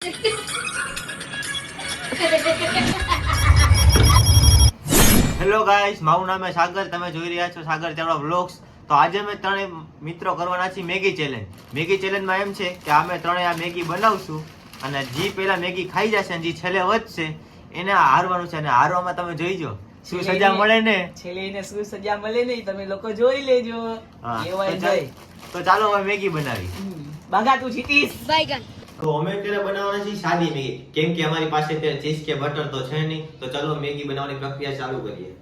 Hello guys, મારું નામ છે સાગર. તમે જોઈ રહ્યા છો સાગર ચાવડા વ્લોગ્સ. તો આજે અમે ત્રણેય મિત્રો કરવાના છીએ મેગી ચેલેન્જ. મેગી ચેલેન્જમાં એમ છે કે અમે ત્રણેય આ મેગી બનાવશું અને જે પેલા મેગી ખાઈ જશે અને જે છેલ્લે વધશે એને હારવાનું છે. અને હારવામાં તમે જોઈજો શું સજા મળે ને. છેલ્લે એને શું સજા મળે ને તમે લોકો જોઈ લેજો. તો ચાલો હવે મેગી બનાવી. બાગા તું જીતીશ. તો અમે અત્યારે બનાવવાના છીએ સાદી મેગી, કેમ કે અમારી પાસે અત્યારે ચીઝ કે બટર તો છે નહીં. તો ચાલો મેગી બનાવવાની પ્રક્રિયા ચાલુ કરીએ.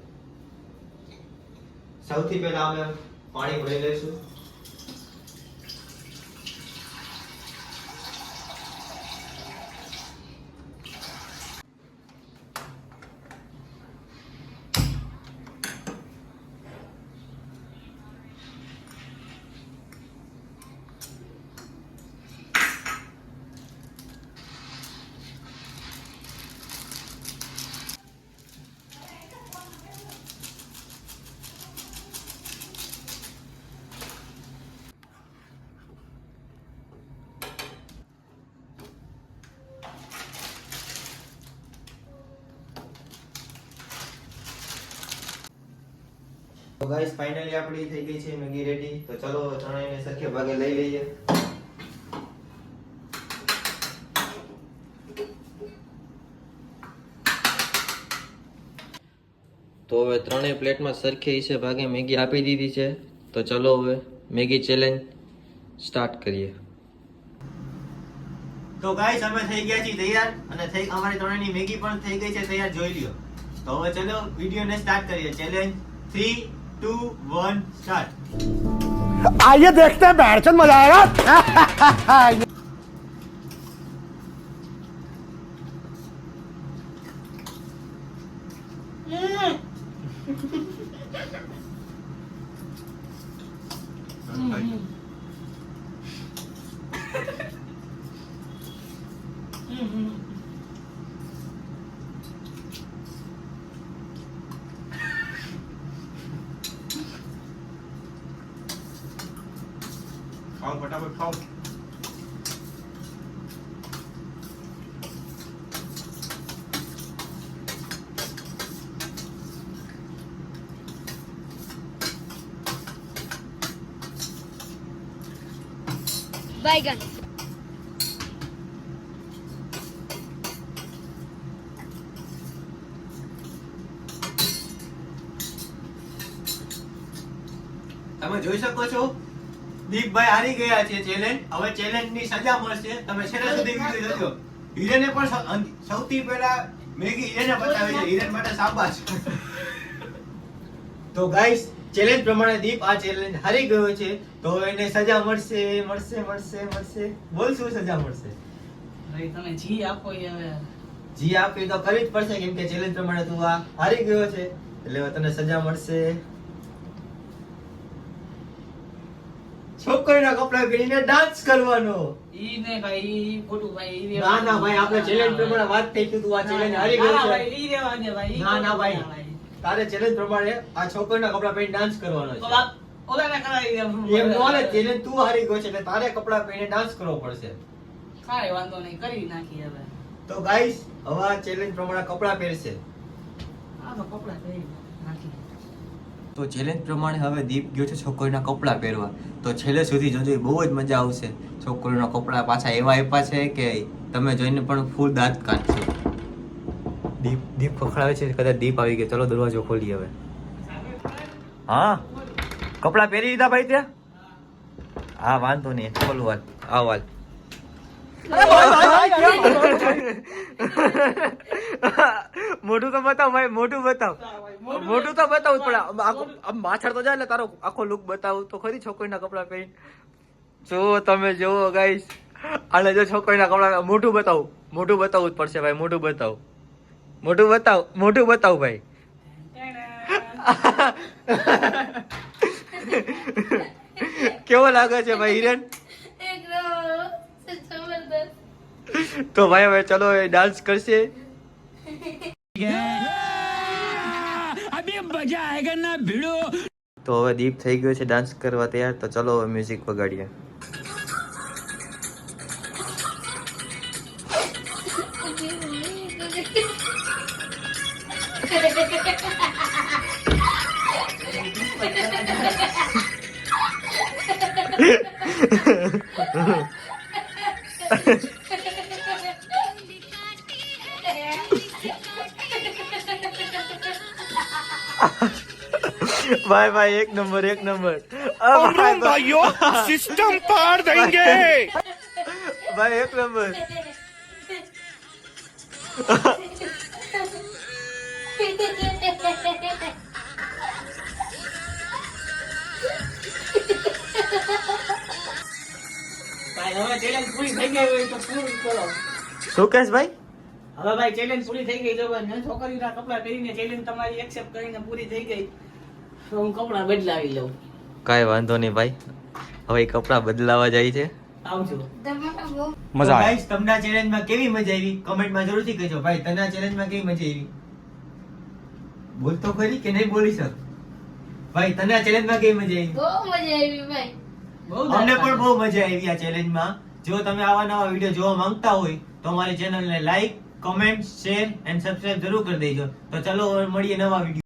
સૌથી પહેલા અમે પાણી ભરી લઈશું. તો ગાઈસ ફાઇનલી આપણી થઈ ગઈ છે મેગી રેડી. તો ચલો ત્રણેયને સરખે ભાગે લઈ લઈએ. તો હવે ત્રણેય પ્લેટમાં સરખે હિસ્સે ભાગે મેગી આપી દીધી છે. તો ચલો હવે મેગી ચેલેન્જ સ્ટાર્ટ કરીએ. તો ગાઈસ અમે થઈ ગયા છીએ તૈયાર અને અમારી ત્રણેયની મેગી પણ થઈ ગઈ છે તૈયાર, જોઈ લ્યો. તો હવે ચલો વિડિયોને સ્ટાર્ટ કરીએ. Challenge 3 2 1 start. आइए देखते हैं बैठचंद मजा आएगा. खाओ फटाफट खाओ. बैगन તમે જોઈ શકો છો દીપભાઈ હારી ગયા છે ચેલેન્જ. હવે ચેલેન્જ ની સજા મળશે. તમે છેલ્લે સુધી વિડિયો જોજો. હિરેને પણ સૌથી પહેલા મેગી હિરેને બતાવી છે. હિરેન માટે શાબાશ. તો ગાઈસ ચેલેન્જ પ્રમાણે દીપ આ ચેલેન્જ હારી ગયો છે. તો એને સજા મળશે મળશે મળશે મળશે. બોલ શું સજા મળશે? ભાઈ તમે જી આપો હવે. જી આપી તો કરવી જ પડશે, કેમ કે ચેલેન્જ પ્રમાણે તું આ હારી ગયો છે એટલે હવે તને સજા મળશે. છોકરીના કપડા પહેરીને ડાન્સ કરવાનો. ઈ ને ભાઈ ઈ ખોટું ભાઈ. ઈ ના ના ભાઈ, આપણે ચેલેન્જ પ્રમાણે વાત થઈ કે તું આ ચેલેન્જ હારી ગયો છે. ભાઈ ઈ રેવા દે ભાઈ. ના ના ભાઈ, તારે ચેલેન્જ પ્રમાણે આ છોકરીના કપડા પહેરીને ડાન્સ કરવાનો છે. ઓલાને કરાવી દે. એમ નો હાલે, ચેલેન્જ તું હારી ગયો છે એટલે તારે કપડા પહેરીને ડાન્સ કરવો પડશે. કાંઈ વાંધો નહીં, કરી નાખી હવે. તો ગાઈસ હવે આ ચેલેન્જ પ્રમાણે કપડા પહેરશે. આ તો કપડા પહેરી નાખી. તો ચેલેન્જ પ્રમાણે હવે દીપ ગયો છે છોકરીના કપડા પહેરવા. તો છેલ્લે સુધી જોજો, બહુ જ મજા આવશે. છોકરીના કપડા પાછા એવા આપ્યા છે કે તમે જોઈને પણ ફૂલ દાંત કાઢશે. દીપ ખખડાવે છે, કદાચ દીપ આવી ગયો. ચલો દરવાજો ખોલી હવે. હા કપડા પહેરી લીધા ભાઈ ત્યાં? હા વાંધો નહીં, ખોલું હાલ. આવ હાલ. મોઢું તો બતાવ ભાઈ, મોઢું બતાવ. મોઢું તો બતાવું પણ આમ માછડ તો જાય એટલે તારો આખો લુક બતાવું તો ખરી. છોકરીના કપડા પહેરી જો તમે જોવો ગાઈસ. આને જો છોકરીના કપડા, મોઢું બતાવું. મોઢું બતાવવું જ પડશે ભાઈ. મોઢું બતાવ, મોઢું બતાવ, મોઢું બતાવ ભાઈ. કેવો લાગે છે ભાઈ હિરેન? તો ભાઈ હવે ચલો ડાન્સ કરશે. તો હવે દીપ થઈ ગયો છે ડાન્સ કરવા તૈયાર. તો ચલો હવે મ્યુઝિક વગાડીએ. ભાઈ ભાઈ એક નંબર એક નંબર भाइयों सिस्टम पार देंगे ભાઈ એક નંબર ભાઈ હવે ચેલેન્જ પૂરી થઈ ગઈ હોય તો પૂરું કરો. શું કહેશ ભાઈ હવે ભાઈ ચેલેન્જ પૂરી થઈ ગઈ જો ભાઈ મેં છોકરીના કપડાં પહેરીને ચેલેન્જ તમારી એક્સેપ્ટ કરીને પૂરી થઈ ગઈ તો હું કપડાં બદલાવી લઉં. કાંઈ વાંધો નહીં ભાઈ હવે એ કપડાં બદલાવા જાય છે આવજો. मजा आया ગાઈસ તમને આ ચેલેન્જમાં કેવી મજા આવી કમેન્ટમાં જરૂરથી કહેજો ભાઈ તને આ ચેલેન્જમાં કેવી મજા આવી બોલ તો ખરી કે નહીં બોલી શક ભાઈ તને આ ચેલેન્જમાં કેવી મજા આવી બહુ મજા આવી ભાઈ. બહુ અમને દાદ પણ બહુ મજા આવી આ ચેલેન્જમાં જો તમે આવા નવા વિડીયો જોવા માંગતા હોય તો અમારી ચેનલને like comment share and subscribe જરૂર કરી દેજો તો ચલો હવે મળીએ નવા વિડીયો